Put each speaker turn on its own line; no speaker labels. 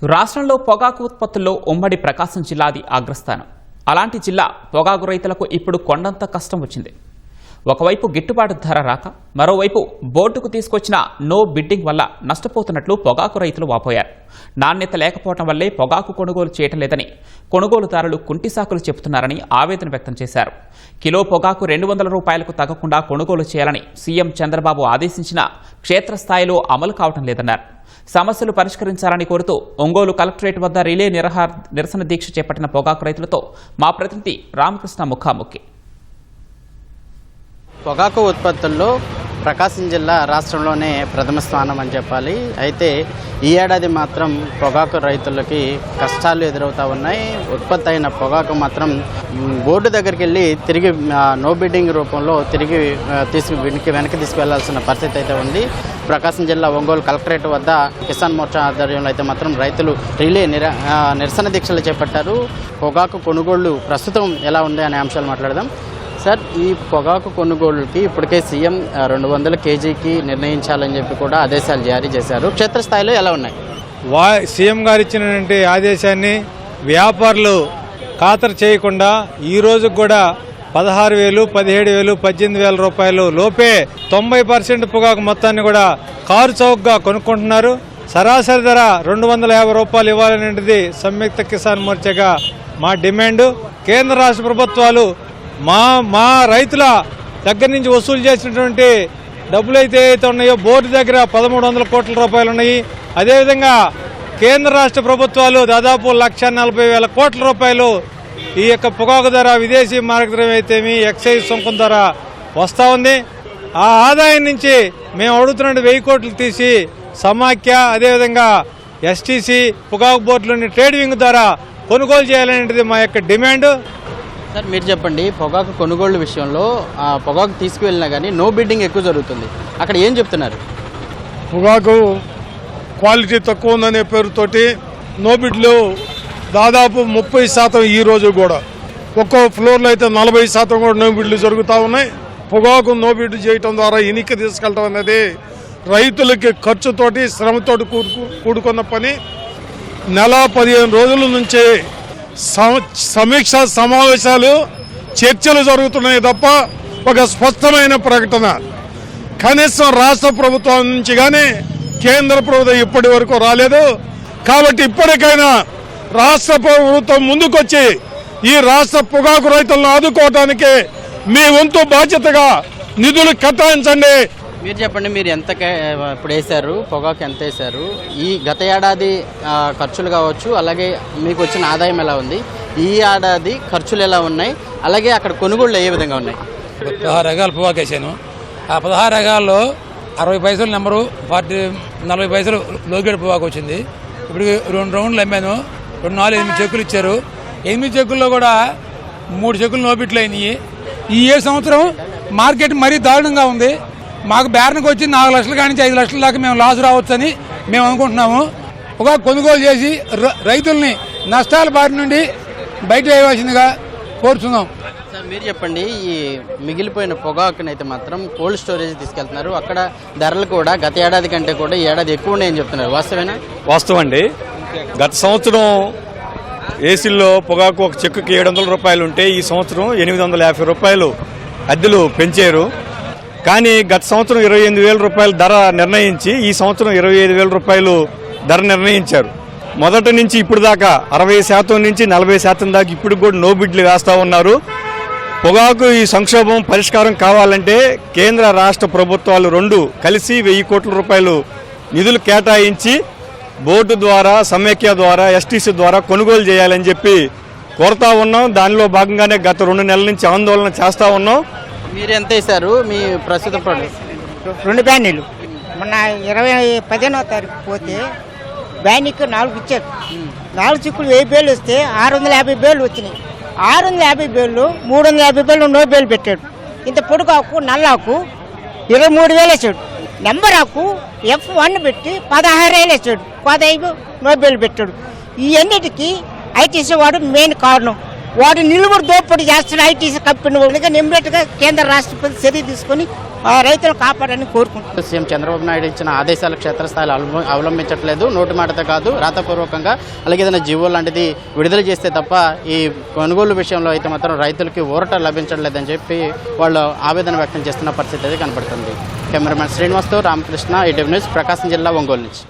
రాష్ట్రంలో పొగాకు ఉత్పత్తుల్లో ఉమ్మడి ప్రకాశం జిల్లాది అగ్రస్థానం. అలాంటి జిల్లా పొగాకు రైతులకు ఇప్పుడు కొండంత కష్టం వచ్చింది. ఒకవైపు గిట్టుబాటు ధర రాక, మరోవైపు బోర్డుకు తీసుకొచ్చిన నో బిడ్డింగ్ వల్ల నష్టపోతున్నట్లు పొగాకు రైతులు వాపోయారు. నాణ్యత లేకపోవడం వల్లే పొగాకు కొనుగోలు చేయటం లేదని కొనుగోలుదారులు కుంటిసాకులు చెబుతున్నారని ఆవేదన వ్యక్తం చేశారు. కిలో పొగాకు 200 రూపాయలకు తగ్గకుండా కొనుగోలు చేయాలని సీఎం చంద్రబాబు ఆదేశించినా క్షేత్రస్థాయిలో అమలు కావడం లేదన్నారు. సమస్యలు పరిష్కరించాలని కోరుతూ ఒంగోలు కలెక్టరేట్ వద్ద రిలే నిరసన దీక్ష చేపట్టిన పొగాకు రైతులతో మా ప్రతినిధి రామకృష్ణ ముఖాముఖి.
పొగాకు ఉత్పత్తుల్లో ప్రకాశం జిల్లా రాష్ట్రంలోనే ప్రథమ స్థానం అని చెప్పాలి. అయితే ఈ ఏడాది మాత్రం పొగాకు రైతులకి కష్టాలు ఎదురవుతూ ఉన్నాయి. ఉత్పత్తి అయిన పొగాకు మాత్రం బోర్డు దగ్గరికి వెళ్ళి తిరిగి నో బిడ్డింగ్ రూపంలో తిరిగి వెనక్కి తీసుకువెళ్లాల్సిన పరిస్థితి అయితే ఉంది. ప్రకాశం జిల్లా ఒంగోలు కలెక్టరేట్ వద్ద కిసాన్ మోర్చా ఆధ్వర్యంలో అయితే మాత్రం రైతులు రిలే నిరసన దీక్షలు చేపట్టారు. పొగాకు కొనుగోళ్లు ప్రస్తుతం ఎలా ఉంది అనే అంశాలు మాట్లాడదాం. సార్, ఈ పొగాకు కొనుగోలుకి ఇప్పటికే సీఎం 200 కేజీకి నిర్ణయించాలని చెప్పి కూడా ఆదేశాలు జారీ చేశారు. క్షేత్రస్థాయిలో ఎలా ఉన్నాయి?
సీఎం గారు ఇచ్చినటువంటి ఆదేశాన్ని వ్యాపారులు ఖాతరు చేయకుండా ఈ రోజు కూడా 16,000, 17,000, 18,000 రూపాయలు లోపే 90% పొగాకు మొత్తాన్ని కూడా కారు చౌకగా కొనుక్కుంటున్నారు. సరాసరి ధర 250 రూపాయలు ఇవ్వాలనేది సంయుక్త కిసాన్ మోర్చాగా మా డిమాండ్. కేంద్ర రాష్ట్ర ప్రభుత్వాలు మా రైతుల దగ్గర నుంచి వసూలు చేసినటువంటి డబ్బులు అయితే ఉన్నాయో బోర్డు దగ్గర 1,300 కోట్ల రూపాయలు ఉన్నాయి. అదేవిధంగా కేంద్ర రాష్ట్ర ప్రభుత్వాలు దాదాపు 1,40,000 కోట్ల రూపాయలు ఈ యొక్క పొగాకు ధర, విదేశీ మార్గద్రవ్యం అయితేమి, ఎక్సైజ్ సుంకం ధర వస్తూ ఉంది. ఆ ఆదాయం నుంచి మేము అడుగుతున్న 1,000 కోట్లు తీసి సమాఖ్య, అదేవిధంగా ఎస్టీసీ, పొగాకు బోర్డులోని ట్రేడ్ వింగ్ ద్వారా కొనుగోలు చేయాలనేది మా యొక్క డిమాండ్.
సార్, మీరు చెప్పండి, పొగాకు కొనుగోళ్ల విషయంలో పొగాకు తీసుకువెళ్ళినా కానీ నో బిడ్డింగ్ ఎక్కువ జరుగుతుంది. అక్కడ ఏం చెప్తున్నారు?
పొగాకు క్వాలిటీ తక్కువ ఉందనే పేరుతోటి నో బిడ్లు దాదాపు 30% ఈ రోజు కూడా, ఒక్కో ఫ్లోర్లో అయితే 40% కూడా నో బిడ్లు జరుగుతూ ఉన్నాయి. పొగాకు నో బిడ్లు చేయటం ద్వారా ఇనికి తీసుకెళ్ళటం అనేది రైతులకి ఖర్చుతోటి, శ్రమతోటి కూడుకున్న పని. నెల 15 రోజుల నుంచి సమీక్ష సమావేశాలు, చర్చలు జరుగుతున్నాయి తప్ప ఒక స్పష్టమైన ప్రకటన కనీసం రాష్ట్ర ప్రభుత్వం నుంచి కానీ కేంద్ర ప్రభుత్వం ఇప్పటి వరకు రాలేదు. కాబట్టి ఇప్పటికైనా రాష్ట్ర ప్రభుత్వం ముందుకొచ్చి ఈ రాష్ట్ర పొగాకు రైతులను ఆదుకోవటానికి మీ వంతు బాధ్యతగా నిధులు కేటాయించండి.
మీరు చెప్పండి, మీరు ఎంత ఇప్పుడు వేశారు, పొగాకు ఎంత వేశారు? ఈ గత ఏడాది ఖర్చులు కావచ్చు, అలాగే మీకు వచ్చిన ఆదాయం ఎలా ఉంది, ఈ ఏడాది ఖర్చులు ఎలా ఉన్నాయి, అలాగే అక్కడ కొనుగోళ్లు ఏ విధంగా ఉన్నాయి?
16 ఎకరాలు పొగాకు వేసాను. ఆ 16 ఎకరాల్లో 60 పైసలు నెంబరు, 40 పైసలు లోగేడు పొగాకు వచ్చింది. ఇప్పుడు 2 రౌండ్లు అమ్మాను. 8 చెక్కులు ఇచ్చారు. 8 చెక్కుల్లో కూడా 3 చెక్కులు నోబిట్లు అయినాయి. ఈ సంవత్సరం మార్కెట్ మరీ దారుణంగా ఉంది. మాకు బేరణకు వచ్చి 4 లక్షల కాడి నుంచి 5 లక్షల దాకా మేము లాస్ రావచ్చని మేము అనుకుంటున్నాము. పొగాకు కొనుగోలు చేసి రైతుల్ని నష్టాల బారి నుండి బయట వేయవలసిందిగా కోరుతున్నాం.
సార్, మీరు చెప్పండి, ఈ మిగిలిపోయిన పొగాకునైతే మాత్రం కోల్డ్ స్టోరేజ్ తీసుకెళ్తున్నారు. అక్కడ ధరలు కూడా గత ఏడాది కంటే కూడా ఈ ఏడాది ఎక్కువ ఉన్నాయని చెప్తున్నారు. వాస్తవేనా?
వాస్తవం అండి. గత సంవత్సరం ఏసీల్లో పొగాకు ఒక చెక్కుకి 700 రూపాయలు ఉంటే ఈ సంవత్సరం 850 రూపాయలు అద్దెలు పెంచారు. కానీ గత సంవత్సరం 28,000 రూపాయల ధర నిర్ణయించి ఈ సంవత్సరం 25,000 రూపాయలు ధర నిర్ణయించారు. మొదటి నుంచి ఇప్పుడు దాకా 60% నుంచి 40% దాకా ఇప్పుడు కూడా నో బిడ్లు వేస్తూ ఉన్నారు. పొగాకు ఈ సంక్షోభం పరిష్కారం కావాలంటే కేంద్ర రాష్ట్ర ప్రభుత్వాలు 2 కలిసి 1,000 కోట్ల రూపాయలు నిధులు కేటాయించి బోర్డు ద్వారా, సమైక్య ద్వారా, ఎస్టీసీ ద్వారా కొనుగోలు చేయాలని చెప్పి కోరుతా ఉన్నాం. దానిలో భాగంగానే గత 2 నెలల నుంచి ఆందోళన చేస్తూ ఉన్నాం.
మీరు ఎంత వేశారు మీ ప్రస్తుత ప్రోడక్ట్?
2 బ్యానీలు. మొన్న 15వ తారీఖు పోతే బ్యానీకి 4 ఇచ్చారు. 4 చిక్కులు 1000 బేలు వస్తే 650 బేలు వచ్చినాయి. 650 బేలు 350 బేలు నో బేలు పెట్టాడు. ఇంత పొడుగాకు నల్లాకు 23,000 వేసాడు. నెంబర్ ఆకు F1 పెట్టి 16,000 వేసాడు. 15 నో బేలు పెట్టాడు. ఈ అన్నిటికీ ఐటీసీ వాడు మెయిన్ కారణం. వాడు నిలువురు దోపిడీ చేస్తున్న ఐటీసీ కంపెనీ వాళ్ళగా ఇమ్మీడియట్గా కేంద్ర రాష్ట్రపతి చర్య తీసుకొని ఆ రైతులు కాపాడని కోరుకుంటున్నాం.
సీఎం చంద్రబాబు నాయుడు ఇచ్చిన ఆదేశాలు క్షేత్రస్థాయిలో అవలంబించట్లేదు. నోటి మాటతో కాదు, రాతపూర్వకంగా అలాగే ఏదైనా జీవో లాంటిది విడుదల చేస్తే తప్ప ఈ కొనుగోలు విషయంలో అయితే మాత్రం రైతులకి ఊరట లభించట్లేదని చెప్పి వాళ్ళు ఆవేదన వ్యక్తం చేస్తున్న పరిస్థితి అయితే కనబడుతుంది. కెమెరామెన్ శ్రీనివాస్తో రామకృష్ణ, ఈటీవీ న్యూస్, ప్రకాశం జిల్లా ఒంగోలు నుంచి.